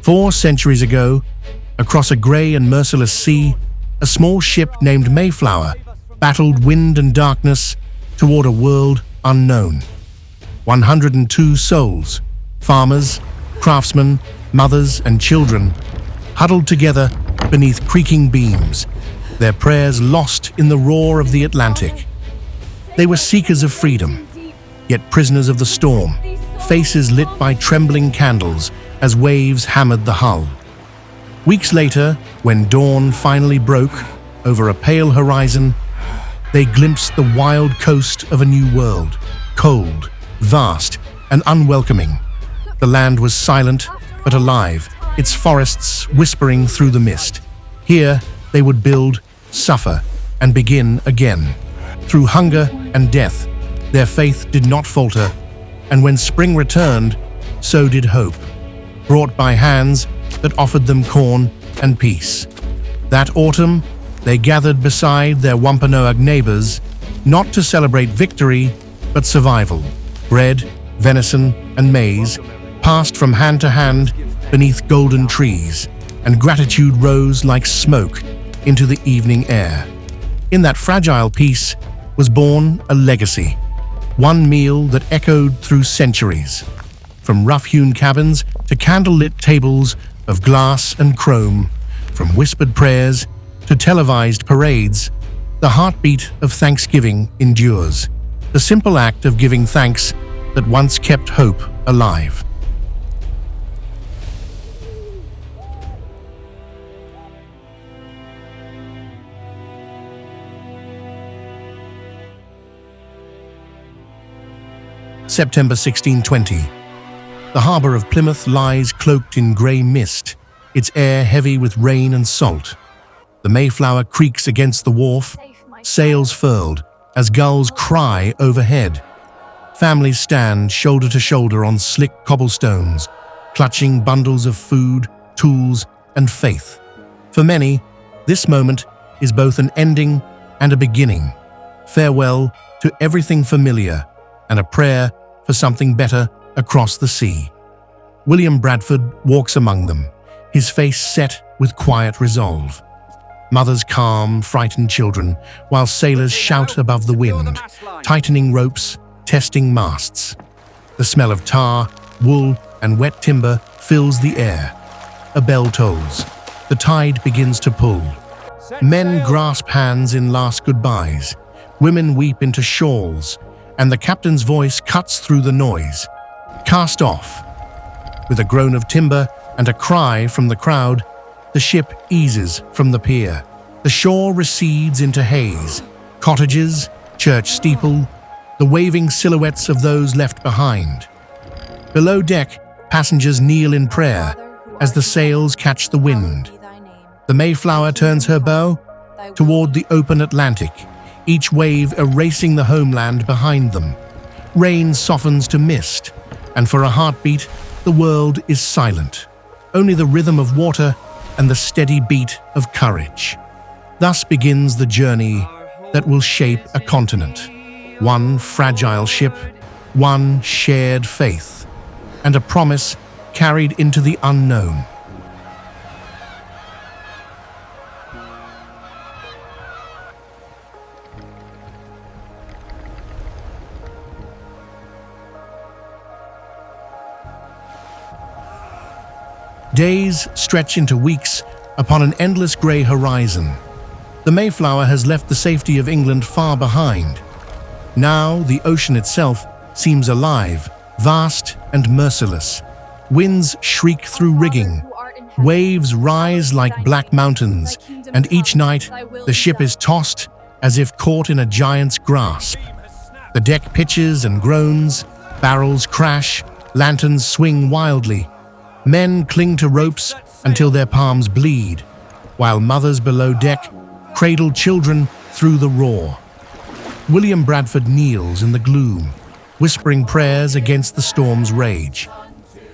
4 centuries ago, across a grey and merciless sea, a small ship named Mayflower battled wind and darkness toward a world unknown. 102 souls, farmers, craftsmen, mothers and children, huddled together beneath creaking beams, their prayers lost in the roar of the Atlantic. They were seekers of freedom, yet prisoners of the storm, faces lit by trembling candles as waves hammered the hull. Weeks later, when dawn finally broke over a pale horizon, they glimpsed the wild coast of a new world, cold, vast, and unwelcoming. The land was silent but alive, its forests whispering through the mist. Here, they would build, suffer, and begin again. Through hunger and death, their faith did not falter, and when spring returned, so did hope, brought by hands that offered them corn and peace. That autumn, they gathered beside their Wampanoag neighbors, not to celebrate victory, but survival. Bread, venison, and maize passed from hand to hand beneath golden trees, and gratitude rose like smoke into the evening air. In that fragile peace was born a legacy, one meal that echoed through centuries. From rough-hewn cabins to candle-lit tables of glass and chrome, from whispered prayers to televised parades, the heartbeat of Thanksgiving endures, the simple act of giving thanks that once kept hope alive. September 1620. The harbour of Plymouth lies cloaked in grey mist, its air heavy with rain and salt. The Mayflower creaks against the wharf, sails furled as gulls cry overhead. Families stand shoulder to shoulder on slick cobblestones, clutching bundles of food, tools, and faith. For many, this moment is both an ending and a beginning. Farewell to everything familiar and a prayer for something better across the sea. William Bradford walks among them, his face set with quiet resolve. Mothers calm frightened children, while sailors shout above the wind, tightening ropes, testing masts. The smell of tar, wool, and wet timber fills the air. A bell tolls. The tide begins to pull. Men grasp hands in last goodbyes. Women weep into shawls, and the captain's voice cuts through the noise. Cast off. With a groan of timber and a cry from the crowd, the ship eases from the pier. The shore recedes into haze. Cottages, church steeple, the waving silhouettes of those left behind. Below deck, passengers kneel in prayer as the sails catch the wind. The Mayflower turns her bow toward the open Atlantic, each wave erasing the homeland behind them. Rain softens to mist, and for a heartbeat, the world is silent. Only the rhythm of water and the steady beat of courage. Thus begins the journey that will shape a continent. One fragile ship, one shared faith, and a promise carried into the unknown. Days stretch into weeks upon an endless grey horizon. The Mayflower has left the safety of England far behind. Now the ocean itself seems alive, vast and merciless. Winds shriek through rigging. Waves rise like black mountains, and each night the ship is tossed as if caught in a giant's grasp. The deck pitches and groans, barrels crash, lanterns swing wildly. Men cling to ropes until their palms bleed, while mothers below deck cradle children through the roar. William Bradford kneels in the gloom, whispering prayers against the storm's rage.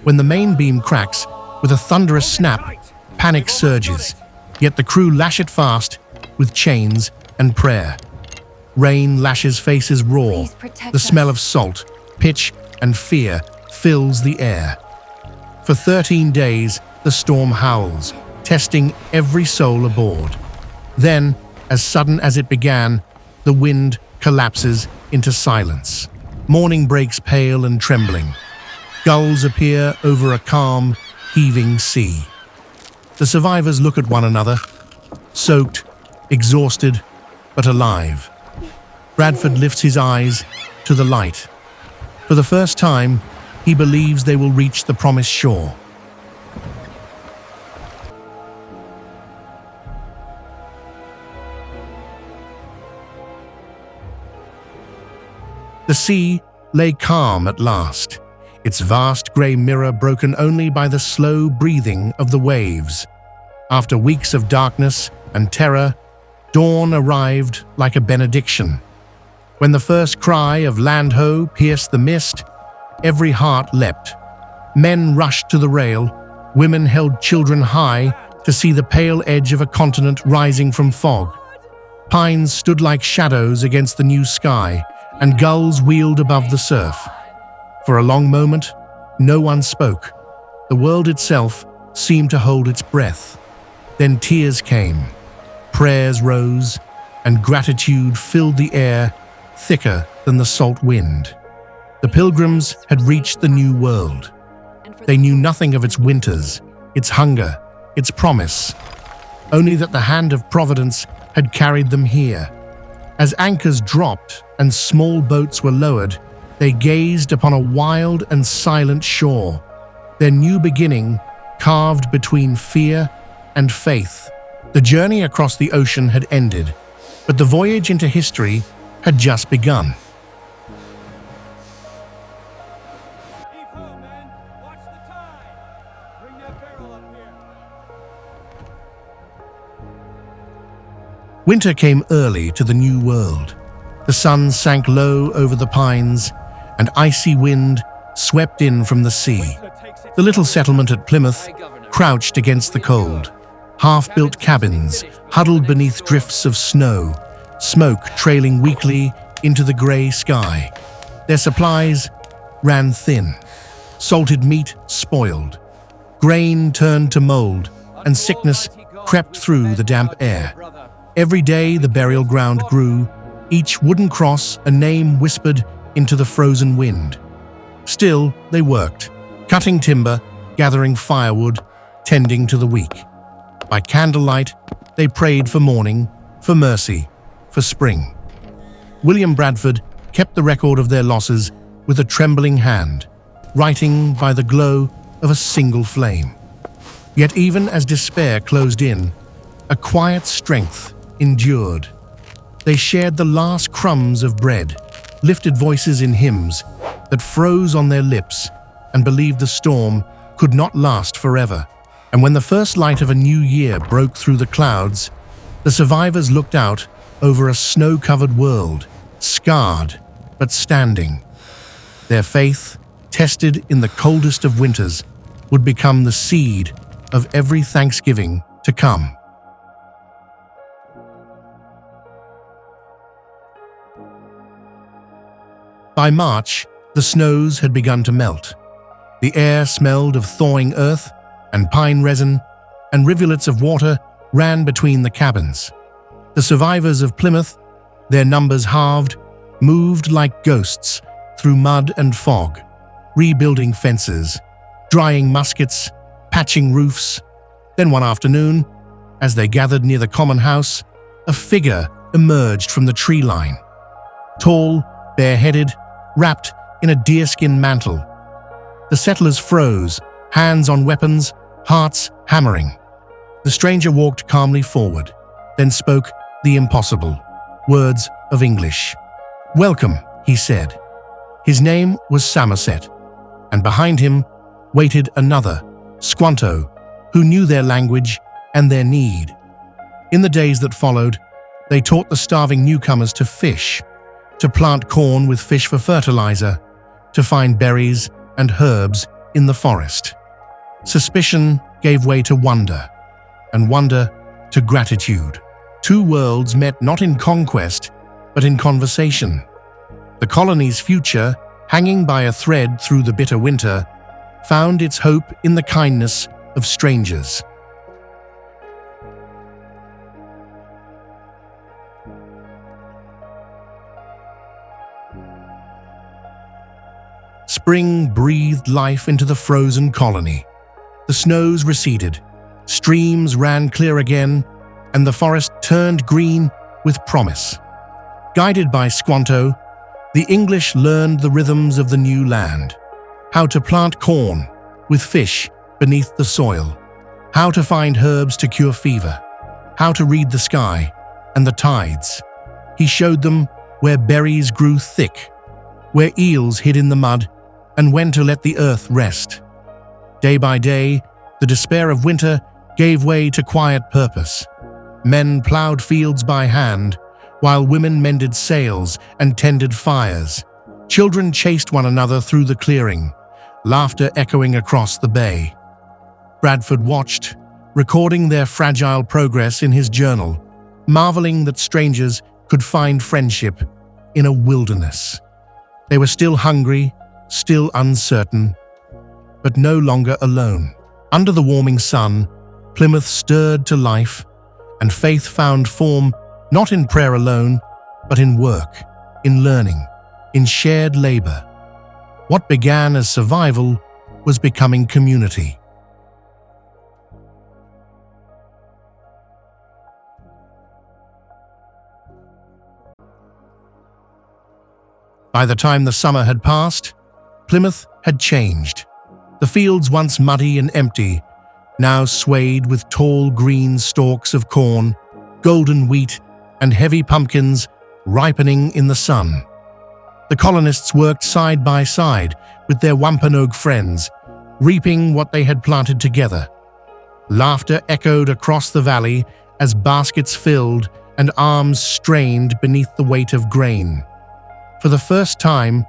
When the main beam cracks with a thunderous snap, panic surges, yet the crew lash it fast with chains and prayer. Rain lashes faces raw, the smell of salt, pitch, and fear fills the air. For 13 days, the storm howls, testing every soul aboard. Then, as sudden as it began, the wind collapses into silence. Morning breaks pale and trembling. Gulls appear over a calm, heaving sea. The survivors look at one another, soaked, exhausted, but alive. Bradford lifts his eyes to the light. For the first time, he believes they will reach the promised shore. The sea lay calm at last, its vast grey mirror broken only by the slow breathing of the waves. After weeks of darkness and terror, dawn arrived like a benediction. When the first cry of "Land ho!" pierced the mist, every heart leapt. Men rushed to the rail, women held children high to see the pale edge of a continent rising from fog. Pines stood like shadows against the new sky, and gulls wheeled above the surf. For a long moment, no one spoke. The world itself seemed to hold its breath. Then tears came, prayers rose, and gratitude filled the air thicker than the salt wind. The Pilgrims had reached the new world. They knew nothing of its winters, its hunger, its promise, only that the hand of Providence had carried them here. As anchors dropped and small boats were lowered, they gazed upon a wild and silent shore, their new beginning carved between fear and faith. The journey across the ocean had ended, but the voyage into history had just begun. Winter came early to the new world. The sun sank low over the pines, and icy wind swept in from the sea. The little settlement at Plymouth crouched against the cold. Half-built cabins huddled beneath drifts of snow, smoke trailing weakly into the grey sky. Their supplies ran thin. Salted meat spoiled. Grain turned to mold, and sickness crept through the damp air. Every day the burial ground grew, each wooden cross a name whispered into the frozen wind. Still, they worked, cutting timber, gathering firewood, tending to the weak. By candlelight, they prayed for morning, for mercy, for spring. William Bradford kept the record of their losses with a trembling hand, writing by the glow of a single flame. Yet even as despair closed in, a quiet strength endured. They shared the last crumbs of bread, lifted voices in hymns that froze on their lips, and believed the storm could not last forever. And when the first light of a new year broke through the clouds, the survivors looked out over a snow-covered world, scarred but standing. Their faith, tested in the coldest of winters, would become the seed of every Thanksgiving to come. By March, the snows had begun to melt. The air smelled of thawing earth and pine resin, and rivulets of water ran between the cabins. The survivors of Plymouth, their numbers halved, moved like ghosts through mud and fog, rebuilding fences, drying muskets, patching roofs. Then one afternoon, as they gathered near the common house, a figure emerged from the tree line. Tall, bareheaded, wrapped in a deerskin mantle. The settlers froze, hands on weapons, hearts hammering. The stranger walked calmly forward, then spoke the impossible, words of English. "Welcome," he said. His name was Somerset, and behind him waited another, Squanto, who knew their language and their need. In the days that followed, they taught the starving newcomers to fish, to plant corn with fish for fertilizer, to find berries and herbs in the forest. Suspicion gave way to wonder, and wonder to gratitude. Two worlds met not in conquest, but in conversation. The colony's future, hanging by a thread through the bitter winter, found its hope in the kindness of strangers. Spring breathed life into the frozen colony. The snows receded, streams ran clear again, and the forest turned green with promise. Guided by Squanto, the English learned the rhythms of the new land, how to plant corn with fish beneath the soil, how to find herbs to cure fever, how to read the sky and the tides. He showed them where berries grew thick, where eels hid in the mud, and when to let the earth rest. Day by day, the despair of winter gave way to quiet purpose. Men plowed fields by hand, while women mended sails and tended fires. Children chased one another through the clearing, laughter echoing across the bay. Bradford watched, recording their fragile progress in his journal, marveling that strangers could find friendship in a wilderness. They were still hungry, still uncertain, but no longer alone. Under the warming sun, Plymouth stirred to life, and faith found form not in prayer alone, but in work, in learning, in shared labor. What began as survival was becoming community. By the time the summer had passed, Plymouth had changed. The fields once muddy and empty, now swayed with tall green stalks of corn, golden wheat, and heavy pumpkins ripening in the sun. The colonists worked side by side with their Wampanoag friends, reaping what they had planted together. Laughter echoed across the valley as baskets filled and arms strained beneath the weight of grain. For the first time,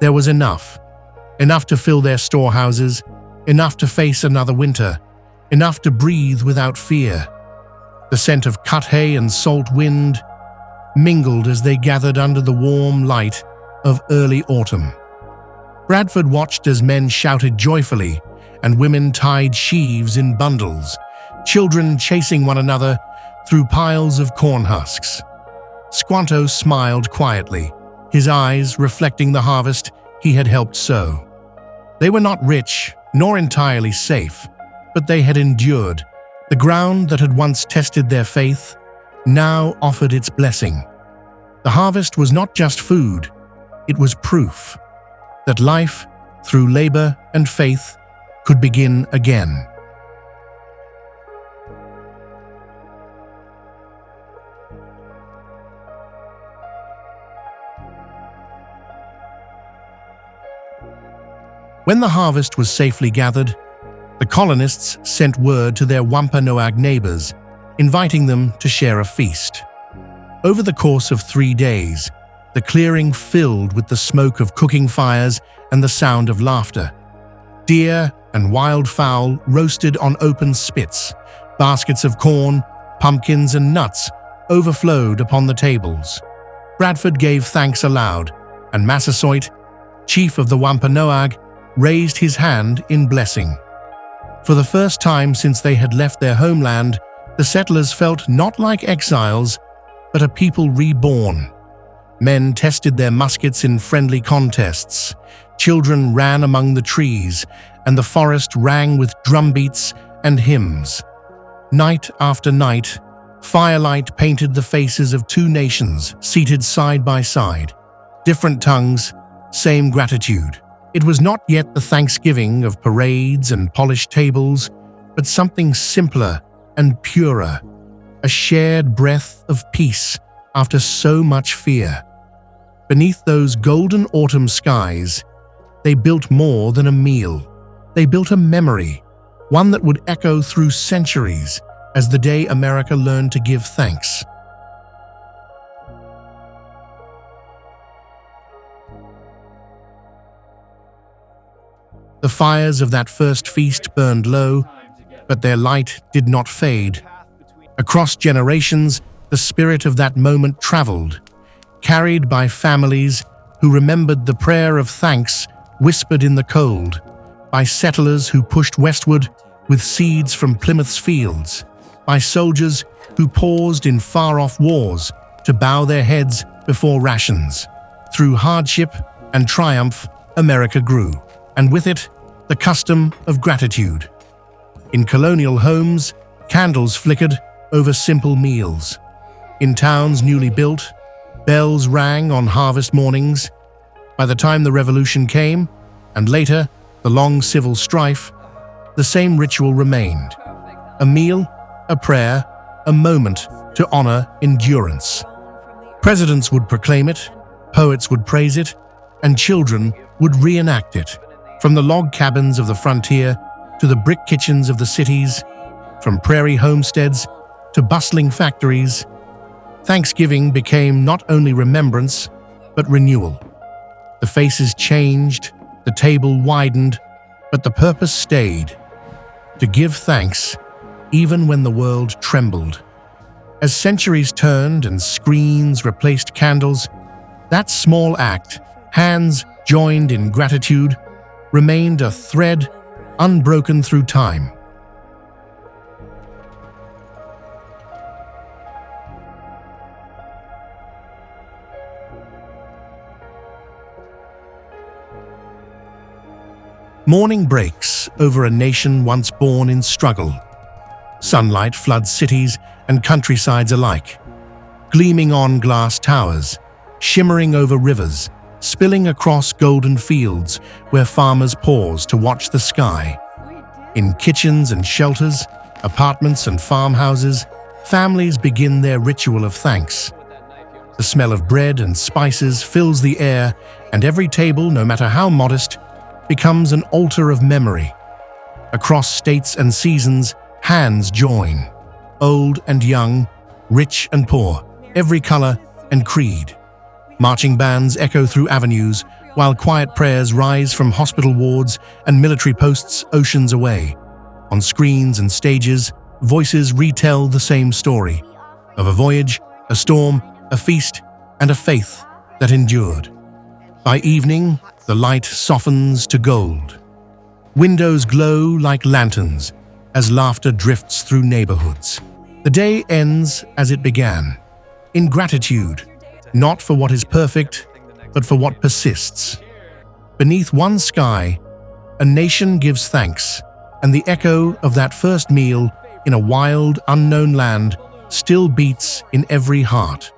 there was enough to fill their storehouses, enough to face another winter, enough to breathe without fear. The scent of cut hay and salt wind mingled as they gathered under the warm light of early autumn. Bradford watched as men shouted joyfully and women tied sheaves in bundles, children chasing one another through piles of corn husks. Squanto smiled quietly, his eyes reflecting the harvest he had helped sow. They were not rich, nor entirely safe, but they had endured. The ground that had once tested their faith now offered its blessing. The harvest was not just food, it was proof that life, through labor and faith, could begin again. When the harvest was safely gathered, the colonists sent word to their Wampanoag neighbors, inviting them to share a feast. Over the course of 3 days, the clearing filled with the smoke of cooking fires and the sound of laughter. Deer and wildfowl roasted on open spits, baskets of corn, pumpkins, and nuts overflowed upon the tables. Bradford gave thanks aloud, and Massasoit, chief of the Wampanoag, raised his hand in blessing. For the first time since they had left their homeland, the settlers felt not like exiles, but a people reborn. Men tested their muskets in friendly contests, children ran among the trees, and the forest rang with drumbeats and hymns. Night after night, firelight painted the faces of two nations seated side by side. Different tongues, same gratitude. It was not yet the Thanksgiving of parades and polished tables, but something simpler and purer, a shared breath of peace after so much fear. Beneath those golden autumn skies, they built more than a meal. They built a memory, one that would echo through centuries as the day America learned to give thanks. The fires of that first feast burned low, but their light did not fade. Across generations, the spirit of that moment traveled, carried by families who remembered the prayer of thanks whispered in the cold, by settlers who pushed westward with seeds from Plymouth's fields, by soldiers who paused in far-off wars to bow their heads before rations. Through hardship and triumph, America grew, and with it, the custom of gratitude. In colonial homes, candles flickered over simple meals. In towns newly built, bells rang on harvest mornings. By the time the Revolution came, and later, the long civil strife, the same ritual remained. A meal, a prayer, a moment to honor endurance. Presidents would proclaim it, poets would praise it, and children would reenact it. From the log cabins of the frontier to the brick kitchens of the cities, from prairie homesteads to bustling factories, Thanksgiving became not only remembrance, but renewal. The faces changed, the table widened, but the purpose stayed: to give thanks, even when the world trembled. As centuries turned and screens replaced candles, that small act, hands joined in gratitude, remained a thread unbroken through time. Morning breaks over a nation once born in struggle. Sunlight floods cities and countrysides alike, gleaming on glass towers, shimmering over rivers, spilling across golden fields where farmers pause to watch the sky. In kitchens and shelters, apartments and farmhouses, families begin their ritual of thanks. The smell of bread and spices fills the air, and every table, no matter how modest, becomes an altar of memory. Across states and seasons, hands join. Old and young, rich and poor, every color and creed. Marching bands echo through avenues, while quiet prayers rise from hospital wards and military posts oceans away. On screens and stages, voices retell the same story: of a voyage, a storm, a feast, and a faith that endured. By evening, the light softens to gold. Windows glow like lanterns as laughter drifts through neighborhoods. The day ends as it began, in gratitude, not for what is perfect, but for what persists. Beneath one sky, a nation gives thanks, and the echo of that first meal in a wild, unknown land still beats in every heart.